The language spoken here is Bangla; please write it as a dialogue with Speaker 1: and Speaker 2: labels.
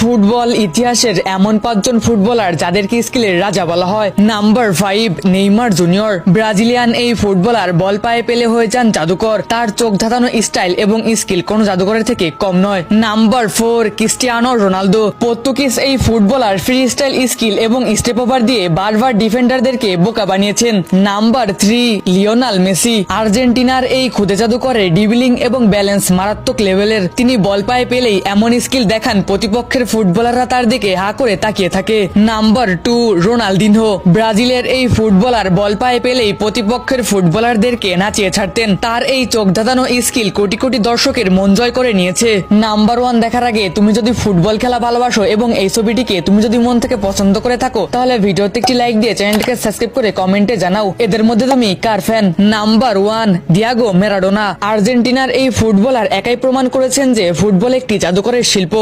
Speaker 1: ফুটবল ইতিহাসের এমন 5 জন ফুটবলার যাদেরকে স্কিলের রাজা বলা হয়। Number 5, Neymar junior. ব্রাজিলিয়ান এই ফুটবলার বল পায়ে পেলে হয়ে যান জাদুকর। তার চোখ ধাঁধানো স্টাইল এবং স্কিল কোন জাদুকরের থেকে কম নয়। Number 4, Cristiano Ronaldo. পর্তুগিজ এই ফুটবলার ফ্রি স্টাইল স্কিল এবং স্টেপ ওভার দিয়ে বারবার ডিফেন্ডারদেরকে বোকা বানিয়েছেন। Number 3, Lionel Messi. আর্জেন্টিনার এই খুদে জাদুকরের ডিবলিং এবং ব্যালেন্স মারাত্মক লেভেলের। তিনি বল পায়ে পেলেই এমন স্কিল দেখান প্রতিপক্ষের ফুটবলাররা তার দিকে হা করে তাকিয়ে থাকে। Number 2, Ronaldinho. ব্রাজিলের এই ফুটবলার বল পায়ে পেলেই প্রতিপক্ষের ফুটবলারদেরকে নাচিয়ে ছাড়তেন। তার এই চোখ ধাঁধানো স্কিল কোটি কোটি দর্শকের মন জয় করে নিয়েছে। নাম্বার 1 দেখার আগে তুমি যদি ফুটবল খেলা ভালোবাসো এবং এই ছবিটিকে তুমি যদি মন থেকে পছন্দ করে থাকো, তাহলে ভিডিওতে একটি লাইক দিয়ে চ্যানেলটিকে সাবস্ক্রাইব করে কমেন্টে জানাও এদের মধ্যে তুমি কার ফ্যান। Number 1, Diego Maradona. আর্জেন্টিনার এই ফুটবলার একাই প্রমাণ করেছেন যে ফুটবল একটি জাদুকরের শিল্প।